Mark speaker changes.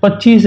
Speaker 1: 25